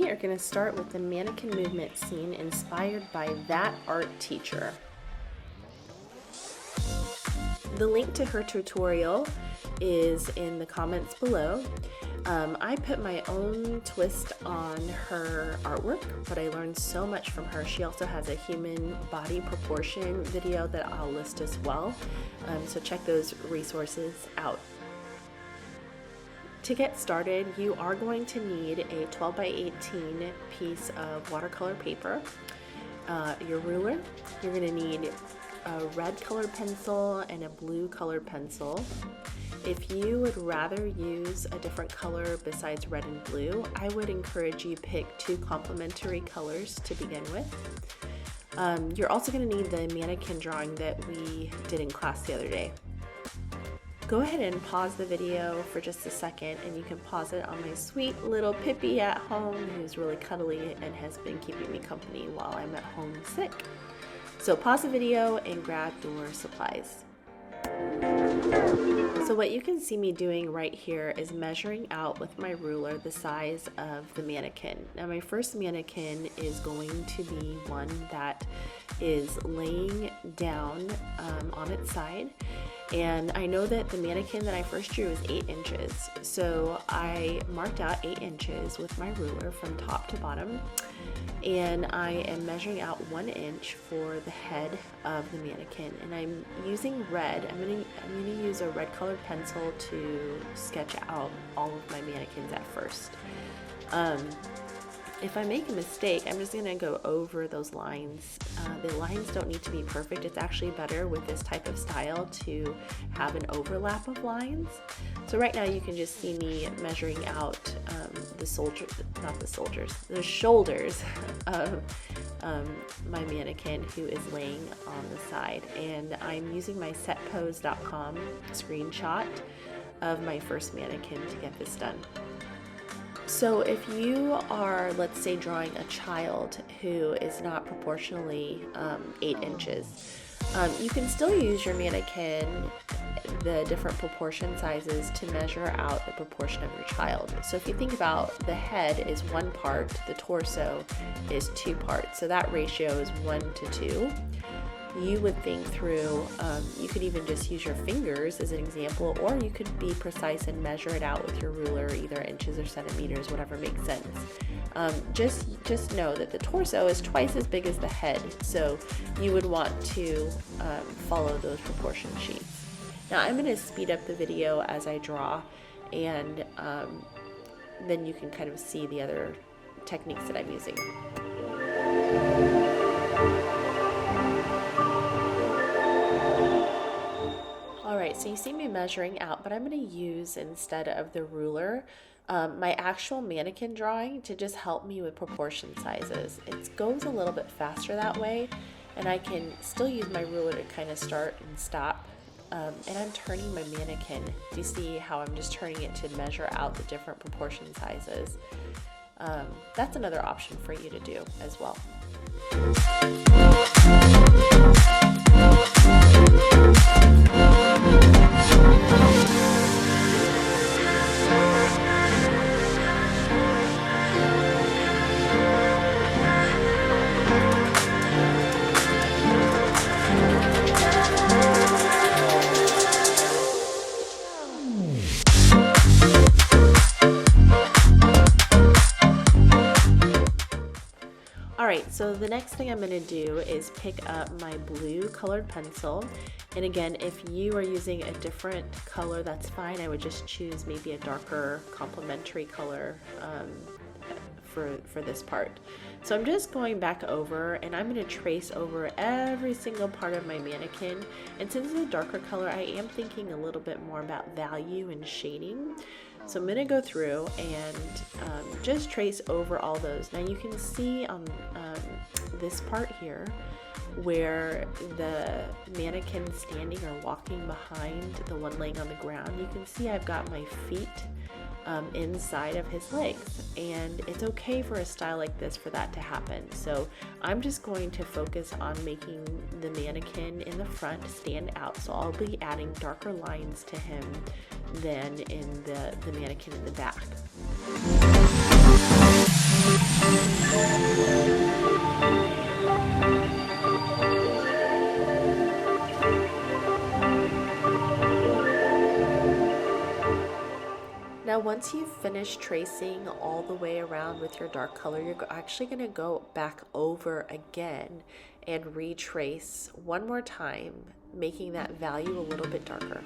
we are going to start with the mannequin movement scene inspired by that art teacher. The link to her tutorial is in the comments below. I put my own twist on her artwork, but I learned so much from her. She also has a human body proportion video that I'll list as well, so check those resources out. To get started, you are going to need a 12 by 18 piece of watercolor paper, your ruler. You're going to need a red colored pencil and a blue colored pencil. If you would rather use a different color besides red and blue, I would encourage you pick 2 complementary colors to begin with. You're also going to need the mannequin drawing that we did in class the other day. Go ahead and pause the video for just a second, and you can pause it on my sweet little Pippi at home who's really cuddly and has been keeping me company while I'm at home sick. So pause the video and grab your supplies. So what you can see me doing right here is measuring out with my ruler the size of the mannequin. Now my first mannequin is going to be one that is laying down on its side. And I know that the mannequin that I first drew is 8 inches. So I marked out 8 inches with my ruler from top to bottom. And I am measuring out 1 inch for the head of the mannequin. And I'm using red. I'm gonna use a red colored pencil to sketch out all of my mannequins at first. If I make a mistake, I'm just gonna go over those lines. The lines don't need to be perfect. It's actually better with this type of style to have an overlap of lines. So right now you can just see me measuring out the shoulders of my mannequin who is laying on the side. And I'm using my setpose.com screenshot of my first mannequin to get this done. So if you are, let's say, drawing a child who is not proportionally 8 inches, you can still use your mannequin, the different proportion sizes, to measure out the proportion of your child. So if you think about the head is 1 part, the torso is 2 parts, so that ratio is 1 to 2. You would think through, you could even just use your fingers as an example, or you could be precise and measure it out with your ruler, either inches or centimeters, whatever makes sense. Just know that the torso is twice as big as the head, so you would want to follow those proportion sheets. Now I'm going to speed up the video as I draw, and then you can kind of see the other techniques that I'm using. Alright, so you see me measuring out, but I'm going to use, instead of the ruler, my actual mannequin drawing to just help me with proportion sizes. It goes a little bit faster that way, and I can still use my ruler to kind of start and stop. And I'm turning my mannequin. Do you see how I'm just turning it to measure out the different proportion sizes? That's another option for you to do as well. Alright, so the next thing I'm going to do is pick up my blue colored pencil, and again, if you are using a different color, that's fine. I would just choose maybe a darker complementary color for this part. So I'm just going back over, and I'm going to trace over every single part of my mannequin, and since it's a darker color, I am thinking a little bit more about value and shading. So I'm going to go through and just trace over all those. Now you can see on this part here where the mannequin standing or walking behind the one laying on the ground, you can see I've got my feet inside of his legs, and it's okay for a style like this for that to happen. So I'm just going to focus on making the mannequin in the front stand out, so I'll be adding darker lines to him than in the mannequin in the back. once you've finished tracing all the way around with your dark color, you're actually going to go back over again and retrace one more time, making that value a little bit darker.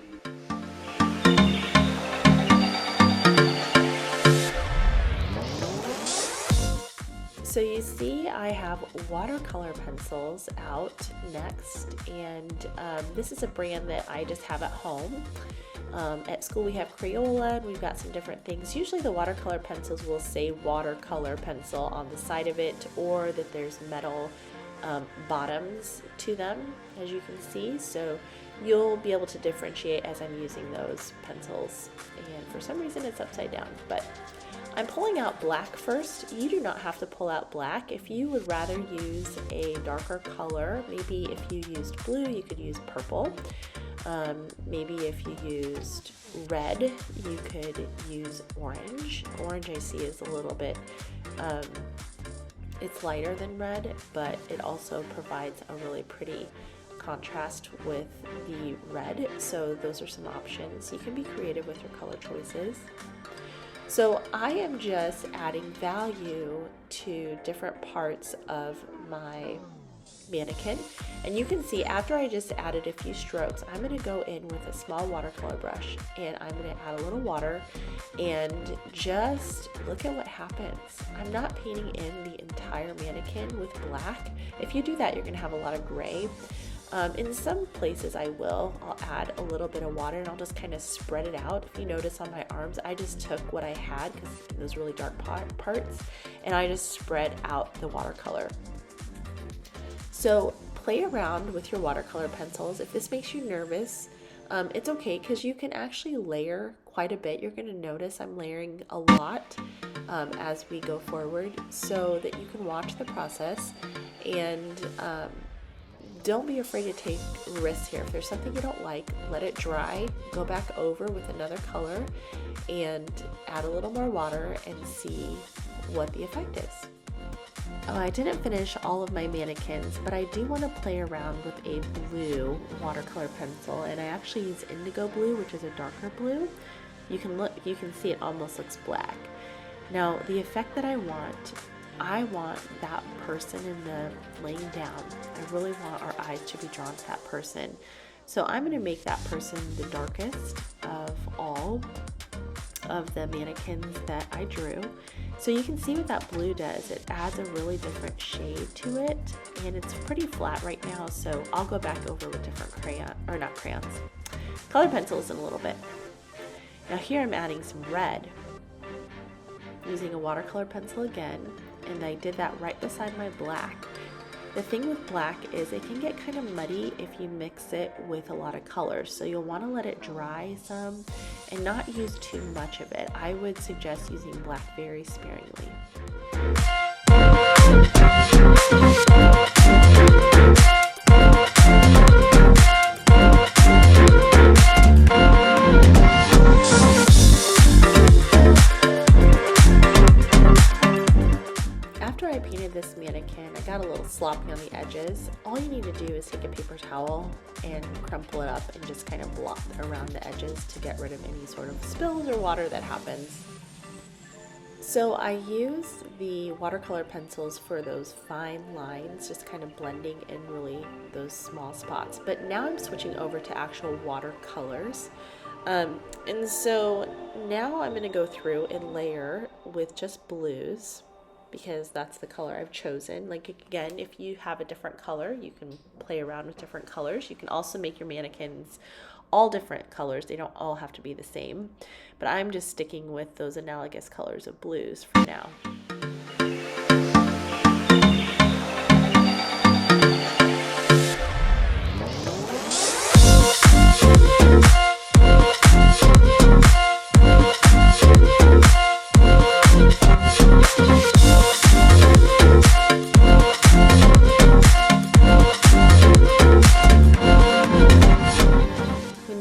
So you see I have watercolor pencils out next, and this is a brand that I just have at home. At school we have Crayola, and we've got some different things. Usually the watercolor pencils will say watercolor pencil on the side of it, or that there's metal bottoms to them, as you can see. So you'll be able to differentiate as I'm using those pencils. And for some reason it's upside down, but I'm pulling out black first. You do not have to pull out black. If you would rather use a darker color, maybe if you used blue, you could use purple. Maybe if you used red, you could use orange. Orange I see is a little bit, it's lighter than red, but it also provides a really pretty contrast with the red. So those are some options. You can be creative with your color choices. So I am just adding value to different parts of my mannequin, and you can see after I just added a few strokes, I'm going to go in with a small watercolor brush and I'm going to add a little water and just look at what happens. I'm not painting in the entire mannequin with black. If you do that, you're going to have a lot of gray. In some places I'll add a little bit of water and I'll just kind of spread it out. If you notice on my arms, I just took what I had, because those really dark parts, and I just spread out the watercolor. So play around with your watercolor pencils. If this makes you nervous, it's okay, because you can actually layer quite a bit. You're going to notice I'm layering a lot as we go forward, so that you can watch the process, and don't be afraid to take risks here. If there's something you don't like, let it dry, go back over with another color and add a little more water and see what the effect is. Oh, I didn't finish all of my mannequins, but I do want to play around with a blue watercolor pencil, and I actually use indigo blue, which is a darker blue. You can see it almost looks black. Now, the effect that I want that person in the laying down. I really want our eyes to be drawn to that person. So I'm going to make that person the darkest of all of the mannequins that I drew. So you can see what that blue does. It adds a really different shade to it, and it's pretty flat right now, so I'll go back over with different color pencils in a little bit. Now here I'm adding some red using a watercolor pencil again, and I did that right beside my black. The thing with black is it can get kind of muddy if you mix it with a lot of colors, so you'll want to let it dry some and not use too much of it. I would suggest using black very sparingly. This mannequin, I got a little sloppy on the edges. All you need to do is take a paper towel and crumple it up and just kind of blot around the edges to get rid of any sort of spills or water that happens. So I use the watercolor pencils for those fine lines, just kind of blending in really those small spots. But now I'm switching over to actual watercolors. And so now I'm going to go through and layer with just blues, because that's the color I've chosen. Like, again, if you have a different color, you can play around with different colors. You can also make your mannequins all different colors. They don't all have to be the same, but I'm just sticking with those analogous colors of blues for now.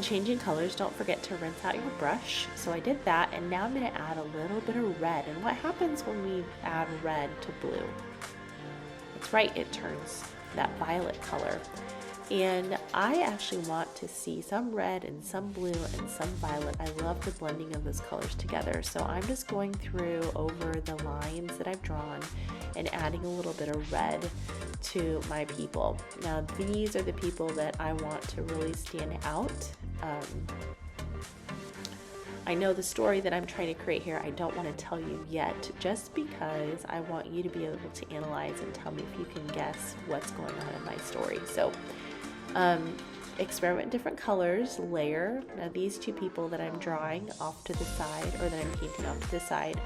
Changing colors, don't forget to rinse out your brush. So I did that, and now I'm going to add a little bit of red. And what happens when we add red to blue? That's right, it turns that violet color. And I actually want to see some red and some blue and some violet. I love the blending of those colors together. So I'm just going through over the lines that I've drawn and adding a little bit of red to my people. Now these are the people that I want to really stand out. I know the story that I'm trying to create here, I don't want to tell you yet, just because I want you to be able to analyze and tell me if you can guess what's going on in my story. So experiment different colors, layer. Now these two people that I'm drawing off to the side, or that I'm painting off to the side,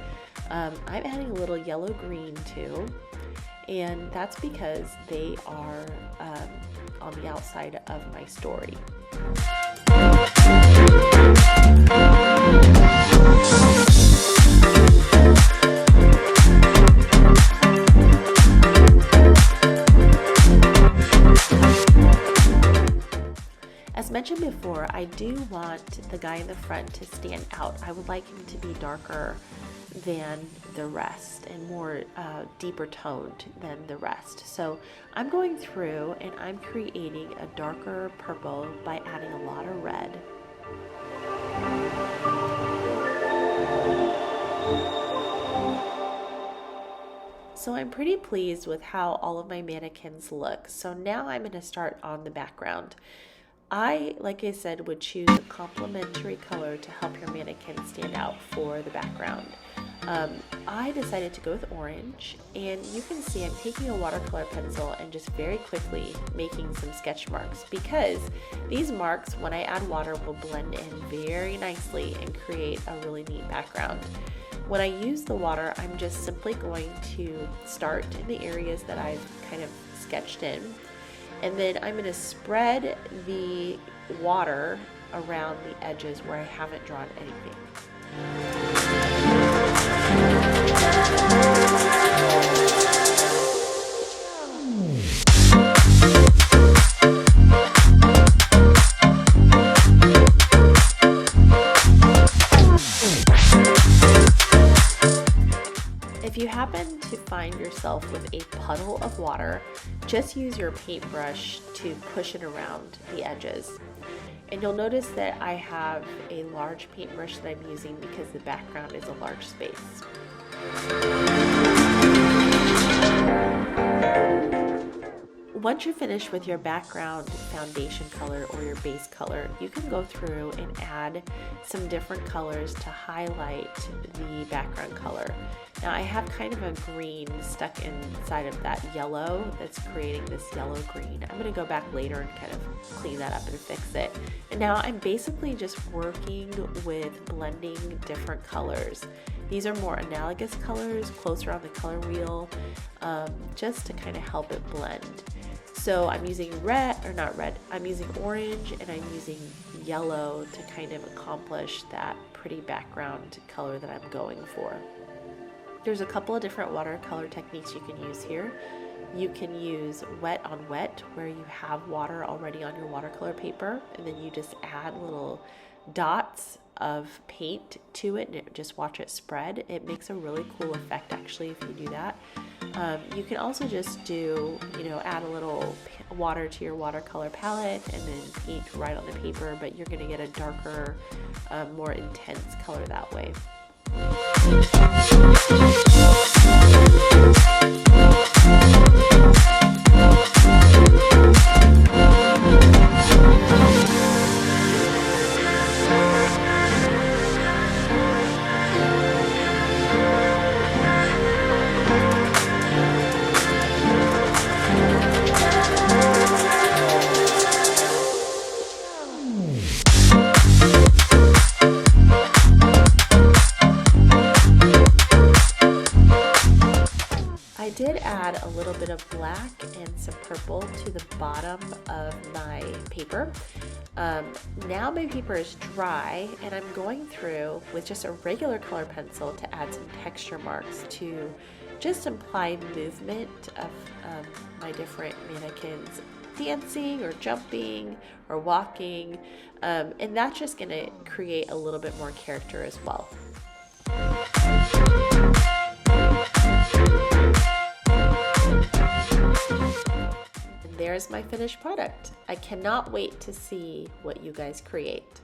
I'm adding a little yellow green too, and that's because they are on the outside of my story. As mentioned before, I do want the guy in the front to stand out. I would like him to be darker than the rest and more deeper toned than the rest. So I'm going through and I'm creating a darker purple by adding a lot of red. So I'm pretty pleased with how all of my mannequins look. So now I'm going to start on the background. Like I said, would choose a complementary color to help your mannequin stand out for the background. I decided to go with orange, and you can see I'm taking a watercolor pencil and just very quickly making some sketch marks, because these marks, when I add water, will blend in very nicely and create a really neat background. When I use the water, I'm just simply going to start in the areas that I've kind of sketched in, and then I'm going to spread the water around the edges where I haven't drawn anything. If you happen to find yourself with a puddle of water, just use your paintbrush to push it around the edges. And you'll notice that I have a large paintbrush that I'm using because the background is a large space. Once you're finished with your background foundation color or your base color, you can go through and add some different colors to highlight the background color. Now I have kind of a green stuck inside of that yellow that's creating this yellow green. I'm going to go back later and kind of clean that up and fix it. And now I'm basically just working with blending different colors. These are more analogous colors, closer on the color wheel, just to kind of help it blend. So I'm using I'm using orange and I'm using yellow to kind of accomplish that pretty background color that I'm going for. There's a couple of different watercolor techniques you can use here. You can use wet on wet, where you have water already on your watercolor paper, and then you just add little dots of paint to it and just watch it spread. It makes a really cool effect actually if you do that. You can also just do, add a little water to your watercolor palette and then paint right on the paper, but you're going to get a darker, more intense color that way. I did add a little bit of black and some purple to the bottom of my paper. Now my paper is dry and I'm going through with just a regular color pencil to add some texture marks to just imply movement of my different mannequins dancing or jumping or walking, and that's just going to create a little bit more character as well. And there there's my finished product. I cannot wait to see what you guys create.